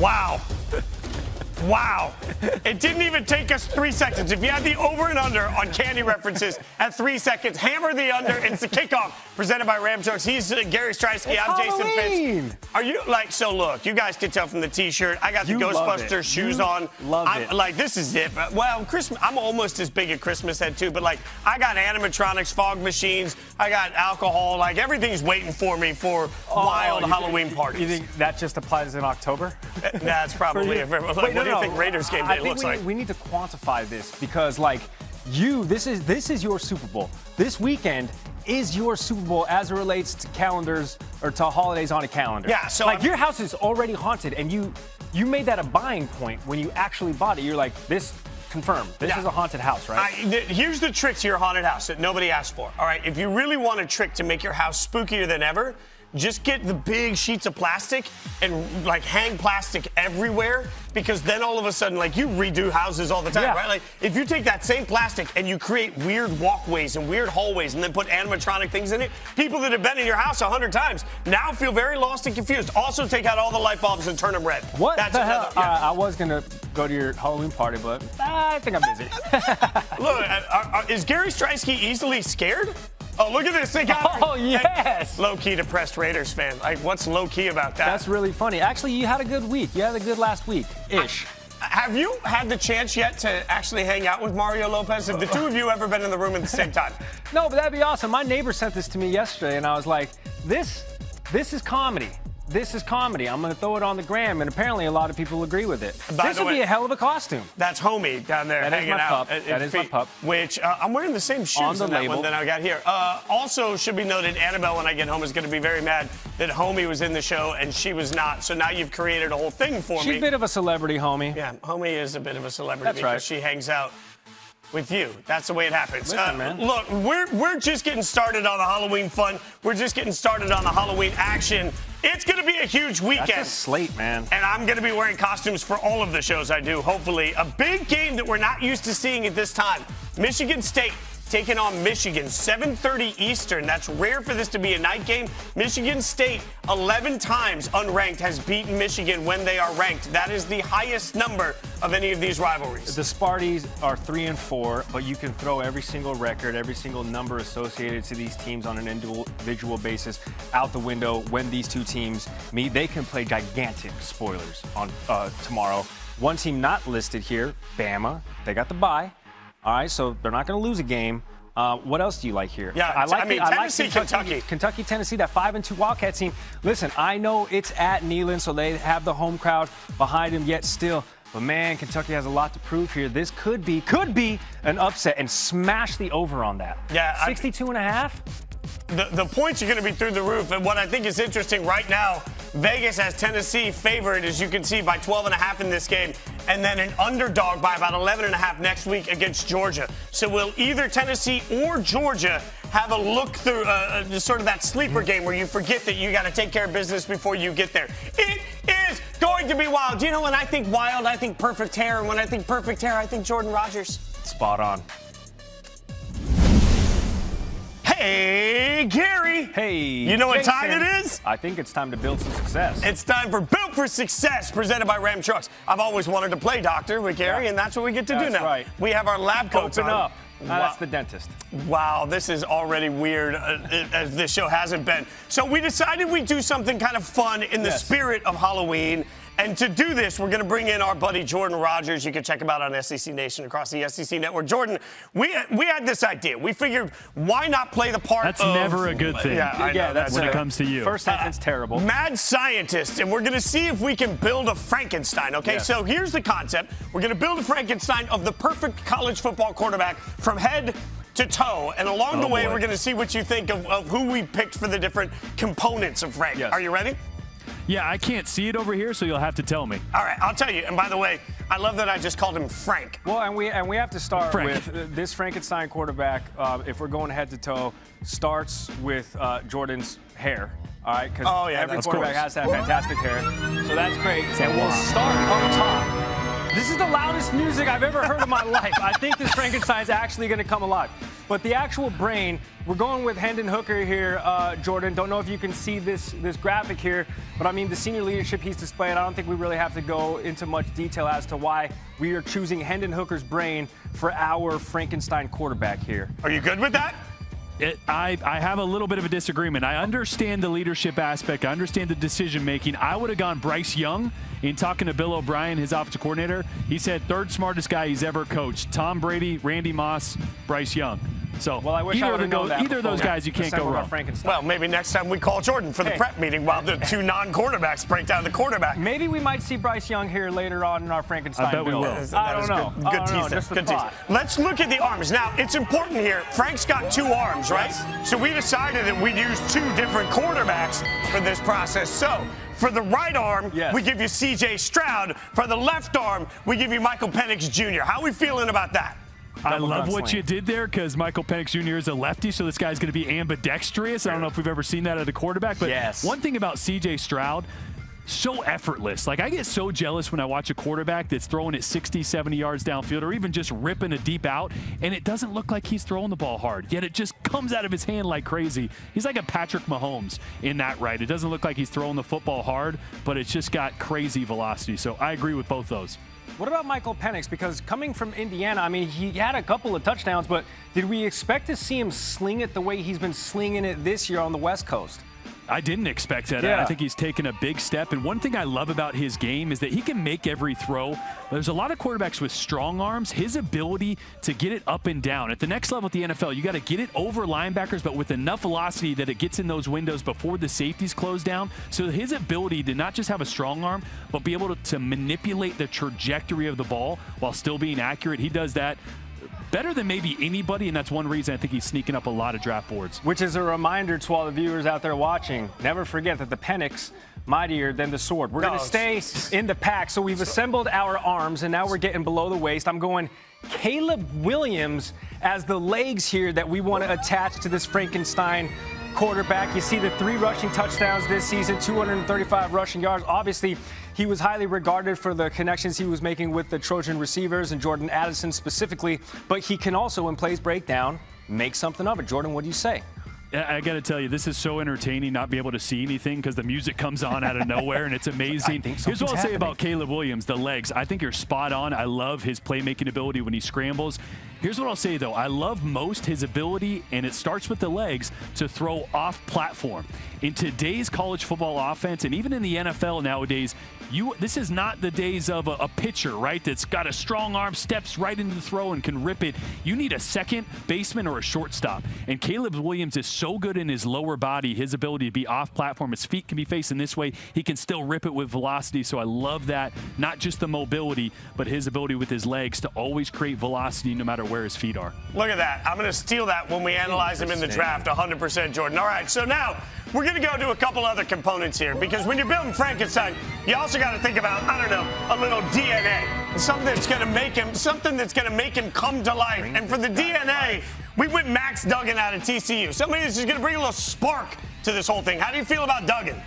Wow. Wow. It didn't even take us 3 seconds. If you had the over and under on candy references at 3 seconds, hammer the under. It's the kickoff presented by Ram Trucks. He's Gary Striewski. I'm Jason Fitz. Are you so look, you guys can tell from the t-shirt. I got the Ghostbusters shoes on. Love it. Like, this is it. Well, Christmas, I'm almost as big a Christmas head too, but like, I got animatronics, fog machines, I got alcohol, like everything's waiting for me for wild Halloween parties. You think that just applies in October? That's probably a very, what do you think Raiders game day looks like? We need to quantify this because, like, this is your Super Bowl. This weekend is your Super Bowl as it relates to calendars or to holidays on a calendar. Yeah, so like your house is already haunted, and you made that a buying point when you actually bought it. You're like, this confirmed. This is a haunted house, right? Here's the trick to your haunted house that nobody asked for. All right, if you really want a trick to make your house spookier than ever, just get the big sheets of plastic and like hang plastic everywhere, because then all of a sudden, like, you redo houses all the time, right? Like, if you take that same plastic and you create weird walkways and weird hallways and then put animatronic things in it, people that have been in your house 100 times now feel very lost and confused. Also take out all the light bulbs and turn them red. What the hell? I was going to go to your Halloween party, but I think I'm busy. Look, is Gary Striewski easily scared? Oh, look at this. They got yes. Low-key depressed Raiders fan. Like, what's low-key about that? That's really funny. Actually, you had a good week. You had a good last week-ish. Have you had the chance yet to actually hang out with Mario Lopez? Have the two of you ever been in the room at the same time? No, but that'd be awesome. My neighbor sent this to me yesterday, and I was like, this is comedy. This is comedy. I'm going to throw it on the gram, and apparently a lot of people agree with it. This would be a hell of a costume. That's Homie down there hanging out. That is my pup. Which I'm wearing the same shoes on that one that I got here. Also, should be noted, Annabelle, when I get home, is going to be very mad that Homie was in the show and she was not. So now you've created a whole thing for me. She's a bit of a celebrity, Homie. Yeah, Homie is a bit of a celebrity. That's because right. she hangs out with you. That's the way it happens. Listen, man. Look, we're just getting started on the Halloween fun. We're just getting started on the Halloween action. It's going to be a huge weekend. That's a slate, man. And I'm going to be wearing costumes for all of the shows I do, hopefully. A big game that we're not used to seeing at this time. Michigan State taking on Michigan, 7:30 Eastern. That's rare for this to be a night game. Michigan State, 11 times unranked, has beaten Michigan when they are ranked. That is the highest number of any of these rivalries. The Sparties are 3-4, but you can throw every single record, every single number associated to these teams on an individual basis out the window when these two teams meet. They can play gigantic spoilers on tomorrow. One team not listed here, Bama. They got the bye. All right, so they're not going to lose a game. What else do you like here? Yeah, I like Tennessee, Kentucky. Kentucky, Tennessee, that 5-2 Wildcat team. Listen, I know it's at Neyland, so they have the home crowd behind them, yet still. But, man, Kentucky has a lot to prove here. This could be an upset, and smash the over on that. Yeah, 62.5? The points are going to be through the roof. And what I think is interesting right now, Vegas has Tennessee favored, as you can see, by 12.5 in this game, and then an underdog by about 11.5 next week against Georgia. So will either Tennessee or Georgia have a look through sort of that sleeper game where you forget that you got to take care of business before you get there? It is going to be wild. Do you know, when I think wild, I think perfect hair, and when I think perfect hair, I think Jordan Rodgers. Spot on. Hey, Gary. Hey, you know what time it is? I think it's time to build some success. It's time for Built for Success, presented by Ram Trucks. I've always wanted to play doctor with Gary, and that's what we get to do now. Right. We have our lab coats Open on. up. Wow. That's the dentist. Wow, this is already weird, as this show hasn't been. So we decided we'd do something kind of fun in the spirit of Halloween. And to do this, we're going to bring in our buddy Jordan Rodgers. You can check him out on SEC Nation across the SEC Network. Jordan, we had this idea. We figured, why not play the part That's of... never a good thing. Yeah, I know, when it comes to you. First sentence, terrible. Mad scientist, and we're going to see if we can build a Frankenstein, okay? Yes. So here's the concept. We're going to build a Frankenstein of the perfect college football quarterback from head to toe. And along the way, we're going to see what you think of who we picked for the different components of Frank. Yes. Are you ready? Yeah, I can't see it over here, so you'll have to tell me. All right, I'll tell you. And by the way, I love that I just called him Frank. Well, and we have to start Frank. with this Frankenstein quarterback. If we're going head to toe, starts with Jordan's hair. All right, because every quarterback has to have fantastic hair. So that's great. So we'll start on top. This is the loudest music I've ever heard in my life. I think this Frankenstein's actually going to come alive. But the actual brain, we're going with Hendon Hooker here, Jordan. Don't know if you can see this graphic here, but I mean, the senior leadership he's displayed, I don't think we really have to go into much detail as to why we are choosing Hendon Hooker's brain for our Frankenstein quarterback here. Are you good with that? I have a little bit of a disagreement. I understand the leadership aspect. I understand the decision-making. I would have gone Bryce Young. In talking to Bill O'Brien, his offensive coordinator, he said third smartest guy he's ever coached. Tom Brady, Randy Moss, Bryce Young. So well, I wish I either of those guys, you can't go wrong. Well, maybe next time we call Jordan for the prep meeting while the two non-quarterbacks break down the quarterback. Maybe we might see Bryce Young here later on in our Frankenstein. I bet we will. I don't know. Good tease. Good tease. Let's look at the arms. Now, it's important here. Frank's got two arms, right? Yes. So we decided that we'd use two different quarterbacks for this process. So for the right arm, we give you C.J. Stroud. For the left arm, we give you Michael Penix Jr. How are we feeling about that? I love what you did there because Michael Penix Jr. is a lefty, so this guy's going to be ambidextrous. I don't know if we've ever seen that at a quarterback, but one thing about C.J. Stroud, so effortless. Like, I get so jealous when I watch a quarterback that's throwing it 60, 70 yards downfield or even just ripping a deep out, and it doesn't look like he's throwing the ball hard, yet it just comes out of his hand like crazy. He's like a Patrick Mahomes in that right. It doesn't look like he's throwing the football hard, but it's just got crazy velocity. So I agree with both those. What about Michael Penix? Because coming from Indiana, I mean, he had a couple of touchdowns, but did we expect to see him sling it the way he's been slinging it this year on the West Coast? I didn't expect that. I think he's taken a big step. And one thing I love about his game is that he can make every throw. There's a lot of quarterbacks with strong arms. His ability to get it up and down. At the next level at the NFL, you got to get it over linebackers, but with enough velocity that it gets in those windows before the safeties close down. So his ability to not just have a strong arm, but be able to manipulate the trajectory of the ball while still being accurate, he does that better than maybe anybody, and that's one reason I think he's sneaking up a lot of draft boards. Which is a reminder to all the viewers out there watching, never forget that the Penix, mightier than the sword. We're going to stay in the pack. So we've assembled our arms, and now we're getting below the waist. I'm going Caleb Williams as the legs here that we want to attach to this Frankenstein quarterback. You see the 3 rushing touchdowns this season, 235 rushing yards. Obviously, he was highly regarded for the connections he was making with the Trojan receivers and Jordan Addison specifically, but he can also, when plays break down, make something of it. Jordan, what do you say? I got to tell you, this is so entertaining not be able to see anything because the music comes on out of nowhere, and it's amazing. Here's what I'll say about Caleb Williams, the legs. I think you're spot on. I love his playmaking ability when he scrambles. Here's what I'll say, though. I love most his ability, and it starts with the legs, to throw off platform. In today's college football offense, and even in the NFL nowadays, this is not the days of a pitcher, right, that's got a strong arm, steps right into the throw and can rip it. You need a second baseman or a shortstop. And Caleb Williams is so good in his lower body, his ability to be off platform. His feet can be facing this way. He can still rip it with velocity. So I love that, not just the mobility, but his ability with his legs to always create velocity no matter where his feet are. Look at that. I'm going to steal that when we analyze him in the draft, 100%, Jordan. All right, so now we're going to go to a couple other components here, because when you're building Frankenstein, you also got to think about, I don't know, a little DNA, something that's going to make him come to life. And for the DNA, we went Max Duggan out of TCU. Somebody that's just going to bring a little spark to this whole thing. How do you feel about Duggan?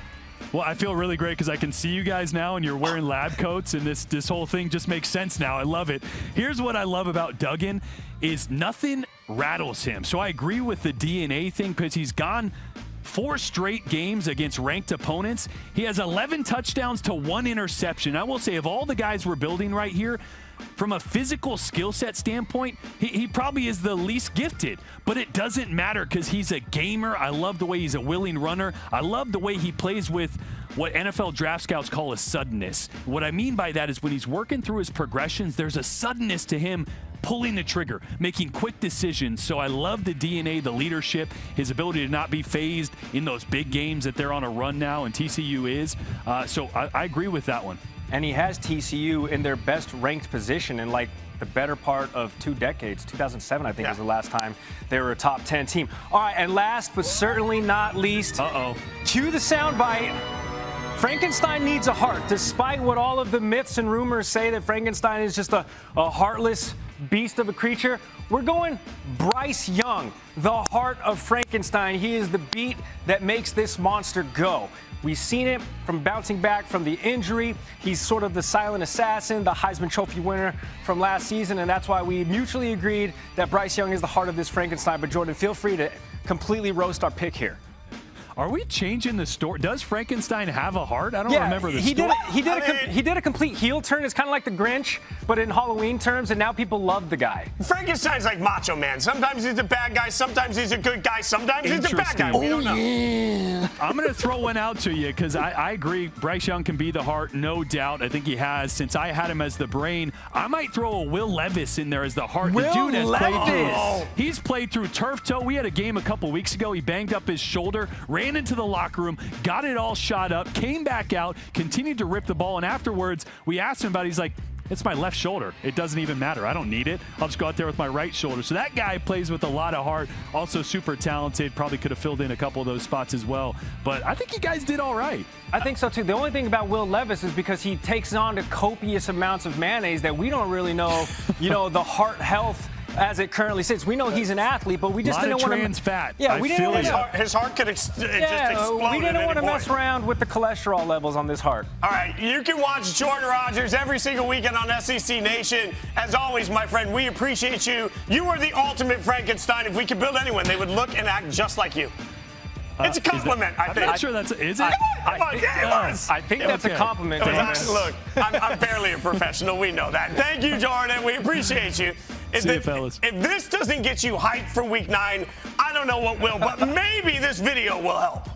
Well, I feel really great because I can see you guys now, and you're wearing lab coats, and this whole thing just makes sense now. I love it. Here's what I love about Duggan is nothing rattles him. So I agree with the DNA thing because he's gone 4 straight games against ranked opponents. He has 11 touchdowns to 1 interception. I will say, of all the guys we're building right here, from a physical skill set standpoint, he probably is the least gifted, but it doesn't matter because he's a gamer. I love the way he's a willing runner. I love the way he plays with what NFL draft scouts call a suddenness. What I mean by that is when he's working through his progressions, there's a suddenness to him pulling the trigger, making quick decisions. So I love the DNA, the leadership, his ability to not be phased in those big games that they're on a run now, and TCU is. So I agree with that one. And he has TCU in their best ranked position in like the better part of 2 decades. 2007, I think, was the last time they were a top 10 team. All right, and last but certainly not least, cue the soundbite. Frankenstein needs a heart. Despite what all of the myths and rumors say that Frankenstein is just a heartless beast of a creature. We're going Bryce Young, the heart of Frankenstein. He is the beat that makes this monster go. We've seen it from bouncing back from the injury. He's sort of the silent assassin, the Heisman Trophy winner from last season, and that's why we mutually agreed that Bryce Young is the heart of this Frankenstein. But Jordan, feel free to completely roast our pick here. Are we changing the story? Does Frankenstein have a heart? I don't remember the story. He did a complete heel turn. It's kind of like the Grinch, but in Halloween terms, and now people love the guy. Frankenstein's like Macho Man. Sometimes he's a bad guy, sometimes he's a good guy, sometimes he's a bad guy. We don't know. Yeah. I'm going to throw one out to you because I agree Bryce Young can be the heart, no doubt. I think he has. Since I had him as the brain, I might throw a Will Levis in there as the heart. Will the dude has played Levis. He's played through turf toe. We had a game a couple weeks ago. He banged up his shoulder, ran into the locker room, got it all shot up, came back out, continued to rip the ball, and afterwards we asked him about it. He's like, it's my left shoulder. It doesn't even matter. I don't need it. I'll just go out there with my right shoulder. So that guy plays with a lot of heart, also super talented, probably could have filled in a couple of those spots as well. But I think you guys did all right. I think so too. The only thing about Will Levis is because he takes on to copious amounts of mayonnaise that we don't really know, the heart health as it currently sits. We know he's an athlete, but we just didn't want to. Trans fat. Yeah, we didn't want to. His heart could just explode. We didn't want to mess around with the cholesterol levels on this heart. All right, you can watch Jordan Rodgers every single weekend on SEC Nation. As always, my friend, we appreciate you. You are the ultimate Frankenstein. If we could build anyone, they would look and act just like you. It's a compliment, I think. I'm not sure that's. Is it? I think that's a compliment. Look, I'm barely a professional. We know that. Thank you, Jordan. We appreciate you. See you, fellas. If this doesn't get you hyped for Week 9, I don't know what will, but maybe this video will help.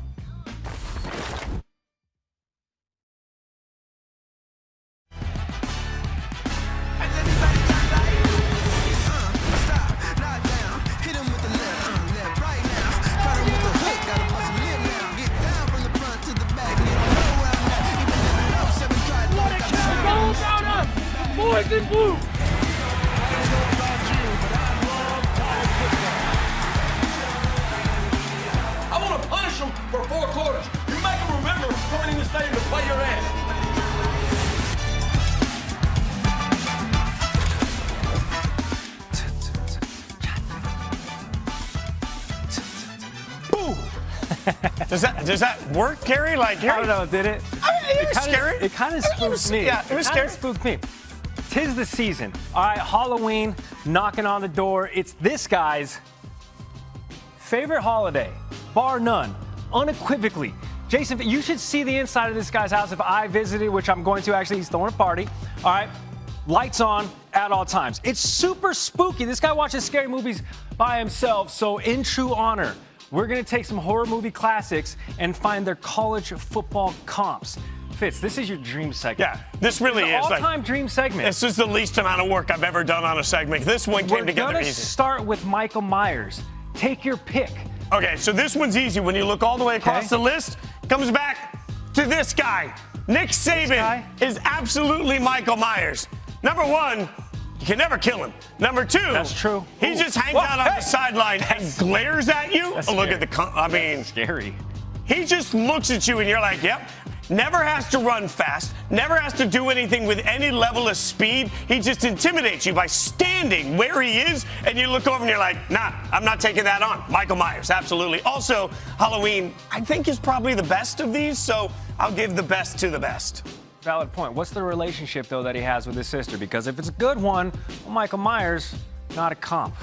Boys in blue. I want to punish them for 4 quarters. You make them remember coming in the stadium to play your ass. Does that work, Gary? I don't know, did it? It was scary. It kind of spooked me. Yeah, it was scary. Spooked me. 'Tis the season. All right, Halloween knocking on the door. It's this guy's favorite holiday, bar none, unequivocally. Jason, you should see the inside of this guy's house if I visited, which I'm going to. Actually, he's throwing a party. All right, lights on at all times. It's super spooky. This guy watches scary movies by himself. So in true honor, we're going to take some horror movie classics and find their college football comps. Fitz, this is your dream segment. Yeah, this really is. All-time dream segment. This is the least amount of work I've ever done on a segment. This one came together easy. We're going to start with Michael Myers. Take your pick. Okay, so this one's easy. When you look all the way across the list, comes back to this guy. Nick Saban is absolutely Michael Myers. Number 1, you can never kill him. Number 2, that's true. He just hangs out on the sideline and glares at you. Look at the, scary. He just looks at you and you're like, yep. Never has to run fast, never has to do anything with any level of speed. He just intimidates you by standing where he is, and you look over and you're like, nah, I'm not taking that on. Michael Myers, absolutely. Also, Halloween, I think, is probably the best of these, so I'll give the best to the best. Valid point. What's the relationship, though, that he has with his sister? Because if it's a good one, well, Michael Myers, not a comp.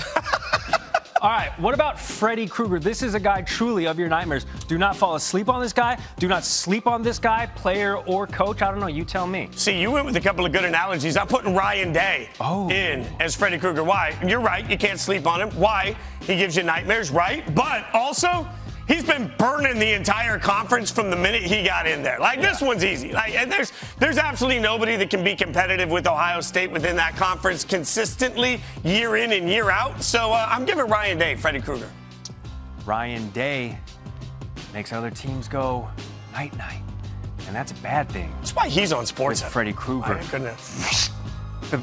All right, what about Freddy Krueger? This is a guy truly of your nightmares. Do not fall asleep on this guy. Do not sleep on this guy, player or coach. I don't know. You tell me. See, you went with a couple of good analogies. I'm putting Ryan Day in as Freddy Krueger. Why? You're right. You can't sleep on him. Why? He gives you nightmares, right? But also, he's been burning the entire conference from the minute he got in there. This one's easy. And there's absolutely nobody that can be competitive with Ohio State within that conference consistently year in and year out. So I'm giving Ryan Day, Freddy Krueger. Ryan Day makes other teams go night-night. And that's a bad thing. That's why he's on Sports. Freddy Krueger. My goodness.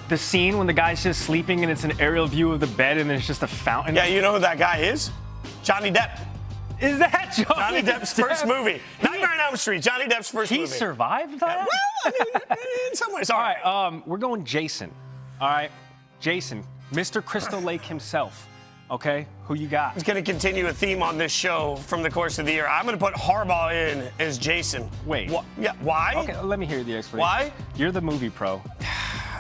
The scene when the guy's just sleeping and it's an aerial view of the bed and there's just a fountain. Yeah, you know who that guy is? Johnny Depp. Is that Johnny Depp's first movie? Nightmare on Elm Street, Johnny Depp's first movie. He survived that? Well, in some ways. All right, we're going Jason. All right, Jason, Mr. Crystal Lake himself. Okay, who you got? It's going to continue a theme on this show from the course of the year. I'm going to put Harbaugh in as Jason. Wait. Yeah, why? Okay, let me hear the explanation. Why? You're the movie pro.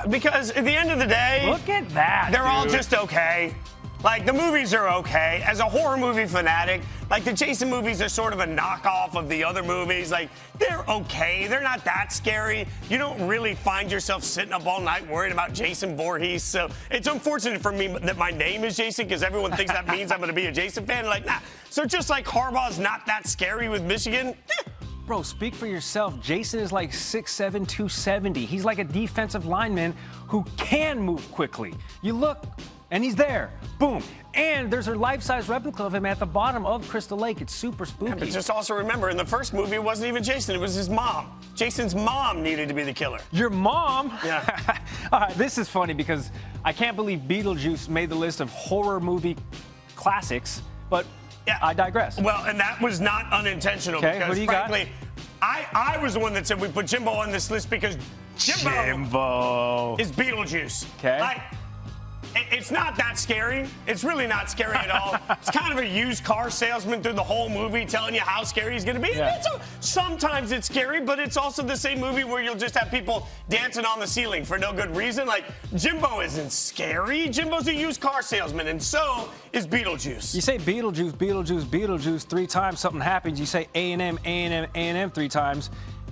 Because at the end of the day, Look at that, they're all dude. just okay. Like, the movies are okay. As a horror movie fanatic, like, the Jason movies are sort of a knockoff of the other movies. Like, they're okay. They're not that scary. You don't really find yourself sitting up all night worried about Jason Voorhees. So it's unfortunate for me that my name is Jason because everyone thinks that means I'm going to be a Jason fan. Like, nah. So just like Harbaugh's not that scary with Michigan, Bro, speak for yourself. Jason is like 6'7", 270. He's like a defensive lineman who can move quickly. You look, and he's there. Boom. And there's a life-size replica of him at the bottom of Crystal Lake. It's super spooky. Yeah, but just also remember, in the first movie, it wasn't even Jason. It was his mom. Jason's mom needed to be the killer. Your mom? Yeah. All right, this is funny because I can't believe Beetlejuice made the list of horror movie classics, but Yeah. I digress. Well, and that was not unintentional Okay, because, who do you frankly, I was the one that said we put Jimbo on this list because Jimbo is Beetlejuice. Okay. Like, it's not that scary. It's really not scary at all. It's kind of a used car salesman through the whole movie telling you how scary he's going to be. Yeah. Sometimes it's scary, but it's also the same movie where you'll just have people dancing on the ceiling for no good reason. Like, Jimbo isn't scary. Jimbo's a used car salesman, and so is Beetlejuice. You say Beetlejuice, Beetlejuice, Beetlejuice 3 times, something happens. You say A&M, A&M, A&M 3 times,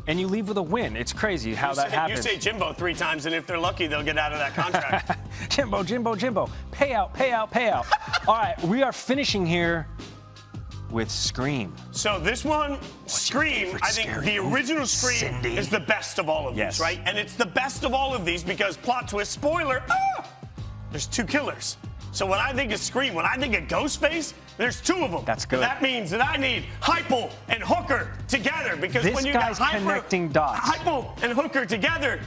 and you leave with a win. It's crazy how that happens. You say Jimbo 3 times, and if they're lucky, they'll get out of that contract. Jimbo, Jimbo, Jimbo. Payout, payout, payout. All right, we are finishing here with Scream. So this one, Scream, favorite I think scary the original Scream Cindy. is the best of all of Yes. these, right? And it's the best of all of these because, plot twist, spoiler, there's 2 killers. So when I think of Scream, when I think of Ghostface, there's 2 of them. That's good. And that means that I need Hypel and Hooker together because This when you guy's got connecting dots. Hypel and Hooker together,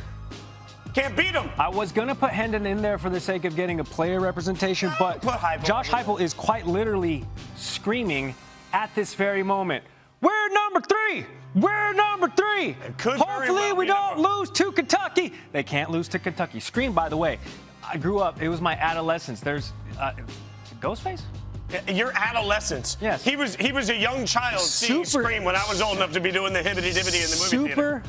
can't beat them. I was going to put Hendon in there for the sake of getting a player representation, but Put Heupel. Josh Heupel is quite literally screaming at this very moment, "We're number 3! We're number 3! could very Hopefully well we be don't number- lose to Kentucky." They can't lose to Kentucky. Scream, by the way, I grew up, it was my adolescence. There's Ghostface? Your adolescence. Yes. He was a young child seeing Super- Scream when I was old enough to be doing the hibbity-dibbity in the movie theater.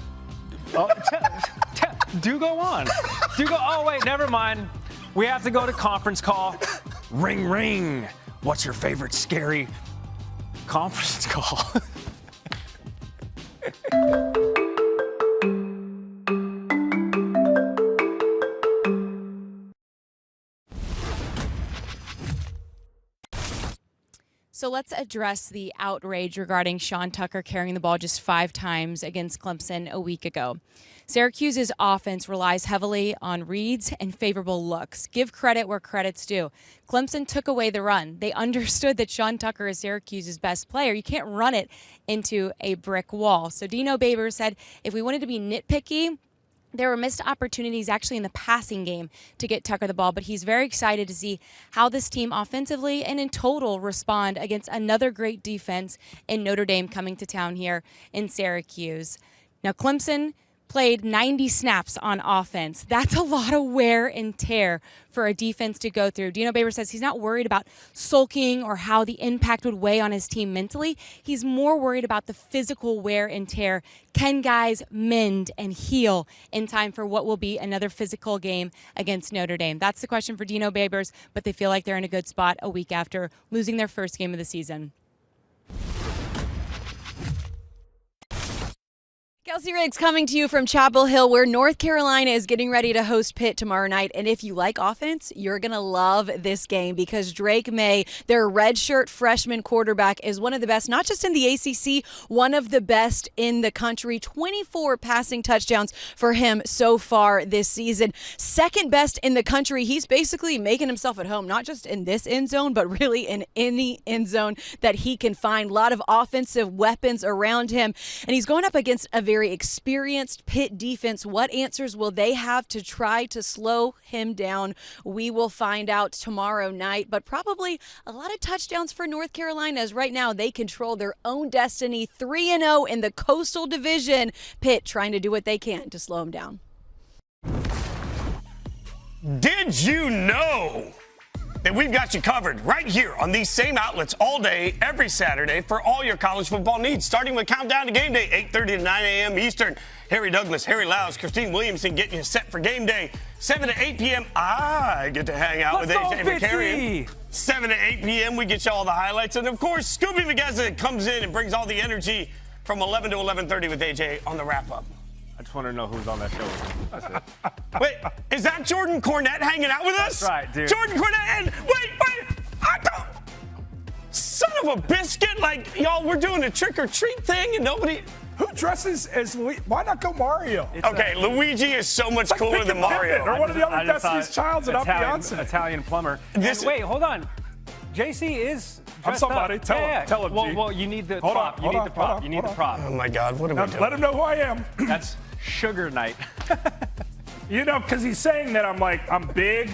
Do go on. Oh, wait, never mind. We have to go to conference call. Ring, ring. What's your favorite scary conference call? So let's address the outrage regarding Sean Tucker carrying the ball just 5 times against Clemson a week ago. Syracuse's offense relies heavily on reads and favorable looks. Give credit where credit's due. Clemson took away the run. They understood that Sean Tucker is Syracuse's best player. You can't run it into a brick wall. So Dino Babers said if we wanted to be nitpicky, there were missed opportunities actually in the passing game to get Tucker the ball, but he's very excited to see how this team offensively and in total respond against another great defense in Notre Dame coming to town here in Syracuse. Now, Clemson played 90 snaps on offense. That's a lot of wear and tear for a defense to go through. Dino Babers says he's not worried about sulking or how the impact would weigh on his team mentally. He's more worried about the physical wear and tear. Can guys mend and heal in time for what will be another physical game against Notre Dame? That's the question for Dino Babers, but they feel like they're in a good spot a week after losing their first game of the season. Kelsey Riggs coming to you from Chapel Hill, where North Carolina is getting ready to host Pitt tomorrow night. And if you like offense, you're going to love this game because Drake May, their redshirt freshman quarterback, is one of the best, not just in the ACC, one of the best in the country. 24 passing touchdowns for him so far this season. Second best in the country. He's basically making himself at home, not just in this end zone, but really in any end zone that he can find. A lot of offensive weapons around him. And he's going up against a very experienced Pitt defense. What answers will they have to try to slow him down? We will find out tomorrow night, but probably a lot of touchdowns for North Carolina as right now they control their own destiny. 3-0 in the Coastal Division. Pitt trying to do what they can to slow him down. Did you know that we've got you covered right here on these same outlets all day, every Saturday for all your college football needs, starting with Countdown to Game Day, 8:30 to 9 a.m. Eastern. Harry Douglas, Harry Lyles, Christine Williamson getting you set for game day. 7 to 8 p.m. I get to hang out with AJ McCarrion. 7 to 8 p.m. we get you all the highlights. And, of course, Scooby McGazza comes in and brings all the energy from 11 to 11:30 with AJ on the wrap-up. I just want to know who's on that show. That's it. Wait, is that Jordan Cornette hanging out with us? That's right, dude. Jordan Cornette, and wait, I don't. Son of a biscuit, like, y'all, we're doing a trick-or-treat thing and nobody. Who dresses as Luigi? Why not go Mario? Okay, Luigi is so much cooler than Mario. Or one of the other Destiny's Childs and Beyonce. Italian plumber. Wait, hold on. JC is I'm somebody. Tell him. Well, you need the prop. You need the prop. You need the prop. Oh, my God, what are we doing? Let him know who I am. That's Sugar Night. You know, because he's saying that I'm big,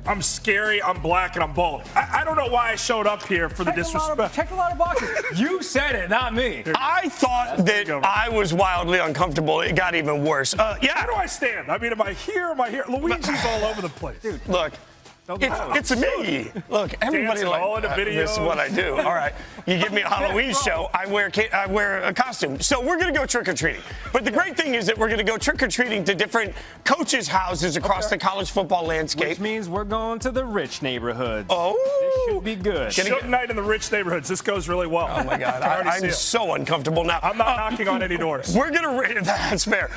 I'm scary, I'm black, and I'm bald. I don't know why I showed up here for the disrespect. Checked a lot of boxes. You said it, not me. I thought that I was wildly uncomfortable. It got even worse. Yeah. Where do I stand? I mean, am I here? Am I here? Luigi's all over the place. Dude, look. It's me. Look, everybody all in the videos. This is what I do. All right, you give me a Halloween show, I wear a costume. So we're gonna go trick or treating. But the great thing is that we're gonna go trick or treating to different coaches' houses across the college football landscape. Which means we're going to the rich neighborhoods. Oh, this should be good. Shook night in the rich neighborhoods. This goes really well. Oh my God, I'm so uncomfortable now. I'm not knocking on any doors. We're gonna. That's fair.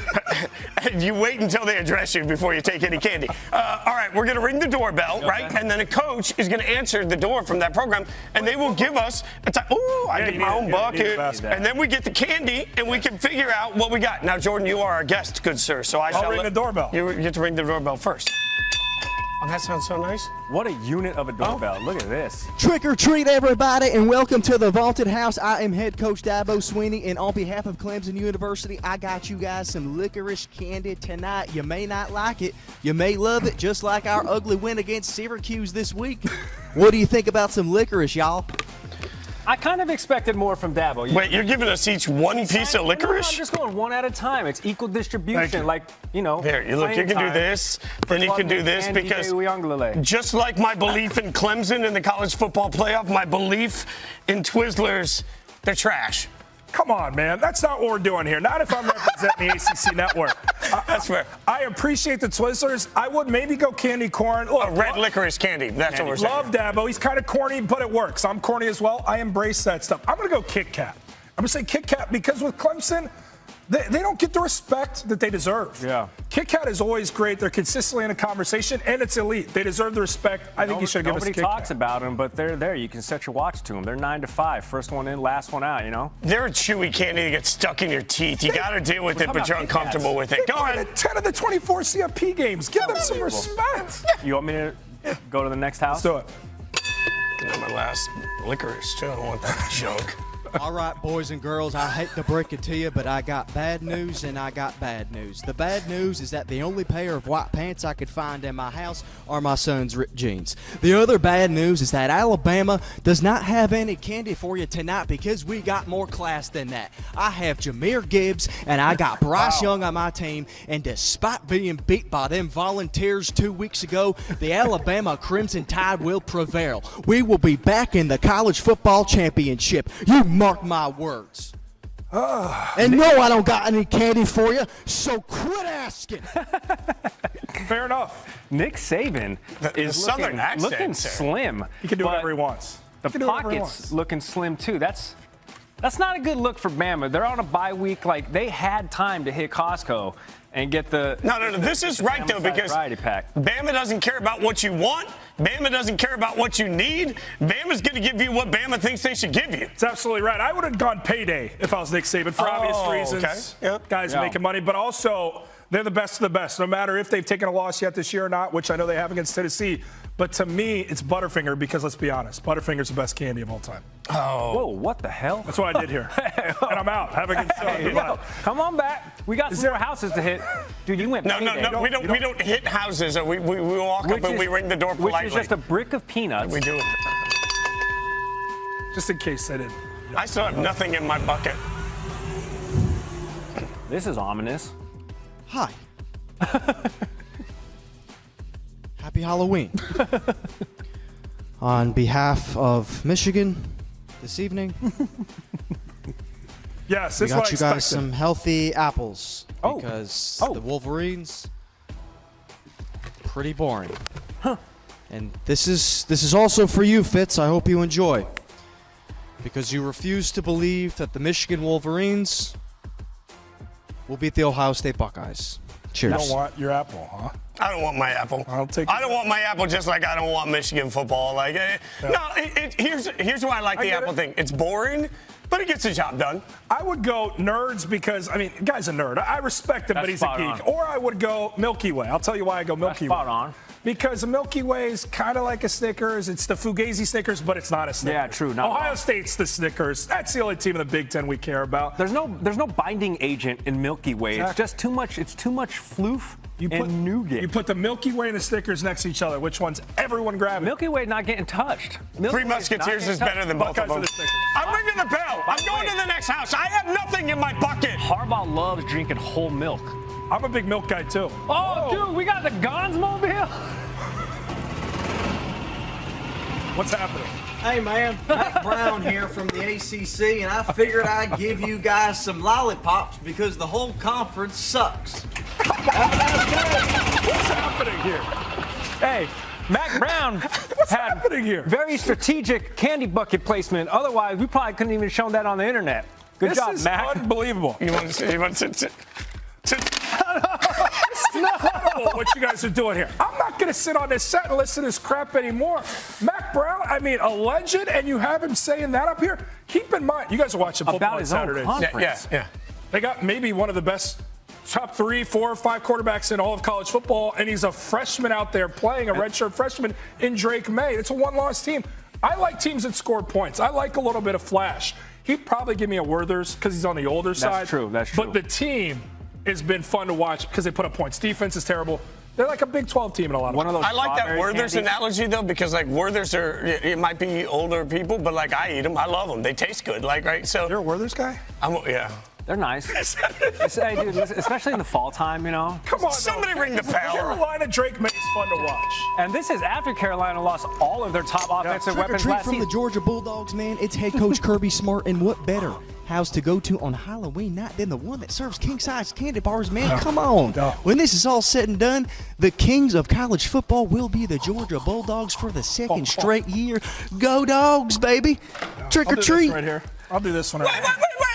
You wait until they address you before you take any candy. All right, we're gonna ring the doorbell. Right? And then a coach is going to answer the door from that program, and they will give us a time. Ooh, I get my own bucket. And then we get the candy, and we can figure out what we got. Now, Jordan, you are our guest, good sir. So I'll ring the doorbell. You get to ring the doorbell first. Oh, that sounds so nice. What a unit of a doorbell. Look at this. Trick or treat, everybody, and welcome to the Vaunted House. I am head coach Dabo Sweeney, and on behalf of Clemson University, I got you guys some licorice candy tonight. You may not like it. You may love it, just like our ugly win against Syracuse this week. What do you think about some licorice, y'all? I kind of expected more from Dabo. Wait, you're giving us each one piece of licorice? No, I'm just going one at a time. It's equal distribution, There, look, you can do this, then you can do this, because just like my belief in Clemson in the college football playoff, my belief in Twizzlers, they're trash. Come on, man. That's not what we're doing here. Not if I'm representing the ACC network. That's fair. I appreciate the Twizzlers. I would maybe go candy corn. Look, red licorice candy. That's what we're saying. Love Dabo. He's kind of corny, but it works. I'm corny as well. I embrace that stuff. I'm going to go Kit Kat. I'm going to say Kit Kat because with Clemson, they don't get the respect that they deserve. Yeah. Kit Kat is always great. They're consistently in a conversation, and it's elite. They deserve the respect. I think you should give us Kit Kat. Nobody talks about them, but they're there. You can set your watch to them. They're 9 to 5. First one in, last one out, you know? They're a chewy candy that gets stuck in your teeth. You got to deal with it, but you're uncomfortable with it. Go ahead. 10 of the 24 CFP games. Give them some respect. You want me to go to the next house? Let's do it. My last licorice, too. I don't want that junk. All right, boys and girls, I hate to break it to you, but I got bad news and I got bad news. The bad news is that the only pair of white pants I could find in my house are my son's ripped jeans. The other bad news is that Alabama does not have any candy for you tonight because we got more class than that. I have Jahmyr Gibbs and I got Bryce Young on my team, and despite being beat by them Volunteers 2 weeks ago, the Alabama Crimson Tide will prevail. We will be back in the college football championship. You mark my words. And no, I don't got any candy for you, so quit asking. Fair enough. Nick Saban is looking slim. He can do whatever he wants. The pocket's looking slim, too. That's not a good look for Bama. They're on a bye week. Like, they had time to hit Costco and get the... No. This is right, though, because Bama doesn't care about what you want. Bama doesn't care about what you need. Bama's going to give you what Bama thinks they should give you. It's absolutely right. I would have gone payday if I was Nick Saban for obvious reasons. Okay. Yep. Guys making money, but also they're the best of the best, no matter if they've taken a loss yet this year or not, which I know they have against Tennessee. But to me, it's Butterfinger because, let's be honest, Butterfinger's the best candy of all time. Oh. Whoa, what the hell? That's what I did here. And I'm out. Have a good show. Come on back. We got some more houses to hit. Dude, you went payday. No, we don't hit houses. We walk up and we ring the door politely. Which is just a brick of peanuts. We do it. Just in case I didn't. I still have nothing in my bucket. This is ominous. Hi. Happy Halloween. On behalf of Michigan this evening, Yes, we it's got what I you guys expected. some healthy apples because the Wolverines pretty boring. And this is also for you, Fitz. I hope you enjoy, because you refuse to believe that the Michigan Wolverines will beat the Ohio State Buckeyes. Cheers. You don't want your apple, huh? I don't want my apple. I'll take I don't want my apple just like I don't want Michigan football. Like, here's why I like the get apple it. thing. It's boring, but it gets the job done. I would go nerds because, I mean, guy's a nerd. I respect him, but he's a spot geek. on. Or I would go Milky Way. I'll tell you why I go Milky Way. spot on. Because the Milky Way is kind of like a Snickers. It's the Fugazi Snickers, but it's not a Snickers. Yeah, true, not Ohio wrong. State's the Snickers. That's the only team in the Big Ten we care about. There's no binding agent in Milky Way. Exactly. It's just too much. It's too much floof and nougat. You put the Milky Way and the Snickers next to each other. Which one's everyone grabbing? Milky Way not getting touched. Milky Three Way's not Musketeers getting is better touched. than both of Buckeyes them. or the Snickers? I'm ringing the bell. I'm going to the next house. I have nothing in my bucket. Harbaugh loves drinking whole milk. I'm a big milk guy, too. Oh, dude, we got the Gonsmobile. What's happening? Hey man, Matt Brown here from the ACC, and I figured I'd give you guys some lollipops because the whole conference sucks. What's happening here? Hey, Mac Brown had happening here? very strategic candy bucket placement. Otherwise, we probably couldn't even show that on the internet. Good This job, is Mac. unbelievable. You want to What you guys are doing here. I'm not going to sit on this set and listen to this crap anymore. Mac Brown, I mean, a legend, and you have him saying that up here? Keep in mind, you guys are watching football About on his own Saturdays. conference. Yeah. They got maybe one of the best top 3, 4, 5 quarterbacks in all of college football, and he's a freshman out there playing, a redshirt freshman in Drake May. It's a one-loss team. I like teams that score points. I like a little bit of flash. He'd probably give me a Werther's because he's on the older side. True. That's But the team has been fun to watch because they put up points. Defense is terrible. They're like a Big 12 team in a lot of One of those I like that strawberry Werther's candies. analogy though, because like Werther's are, it might be older people, but like I eat them. I love them. They taste good. Like, right? So You're a Werther's guy? yeah. They're nice. Hey, dude, listen, especially in the fall time, you know. Come on. Somebody though. ring the bell. Carolina Drake May is fun to watch. And this is after Carolina lost all of their top offensive Trick or weapons treat last from the season. Georgia Bulldogs, man. It's head coach Kirby Smart, and what better house to go to on Halloween night than the one that serves king-size candy bars, man? Come on. No. When this is all said and done, the kings of college football will be the Georgia Bulldogs for the second straight year. Go Dogs, baby. Trick I'll or do treat. this right here. I'll do this one. Wait.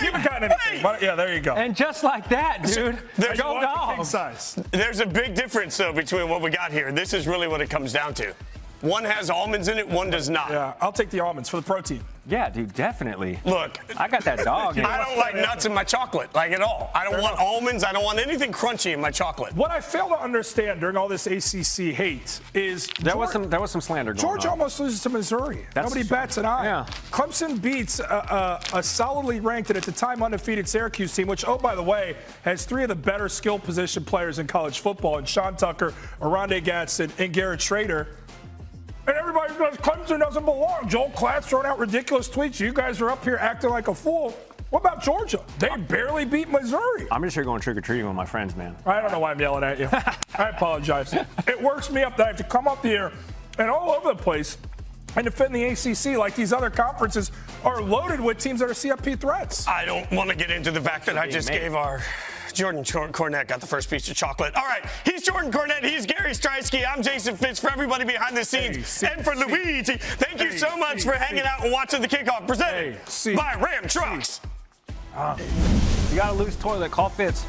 You haven't gotten anything. Wait. Yeah, there you go. And just like that, dude. There's Go King Dogs. size. There's a big difference, though, between what we got here. This is really what it comes down to. One has almonds in it, one does not. Yeah, I'll take the almonds for the protein. Yeah, dude, definitely. Look, I got that dog. I don't like nuts in my chocolate, like at all. I don't want almonds. I don't want anything crunchy in my chocolate. What I fail to understand during all this ACC hate is There was some slander going Georgia on. almost loses to Missouri. Nobody bats an eye. Yeah. Clemson beats a solidly ranked and at the time undefeated Syracuse team, which, oh, by the way, has 3 of the better skill position players in college football, and Sean Tucker, Aronde Gadsden, and Garrett Schrader. And everybody goes, Clemson doesn't belong. Joel Klatt's throwing out ridiculous tweets. You guys are up here acting like a fool. What about Georgia? They barely beat Missouri. I'm just here going trick-or-treating with my friends, man. I don't know why I'm yelling at you. I apologize. It works me up that I have to come up here and all over the place and defend the ACC like these other conferences are loaded with teams that are CFP threats. I don't want to get into the fact that I just gave our Jordan Cornette got the first piece of chocolate. All right, he's Jordan Cornette. He's Gary Striewski. I'm Jason Fitz. For everybody behind the scenes, and for Luigi, thank you so much for hanging out and watching the kickoff presented by Ram Trucks. You got a loose toilet, call Fitz.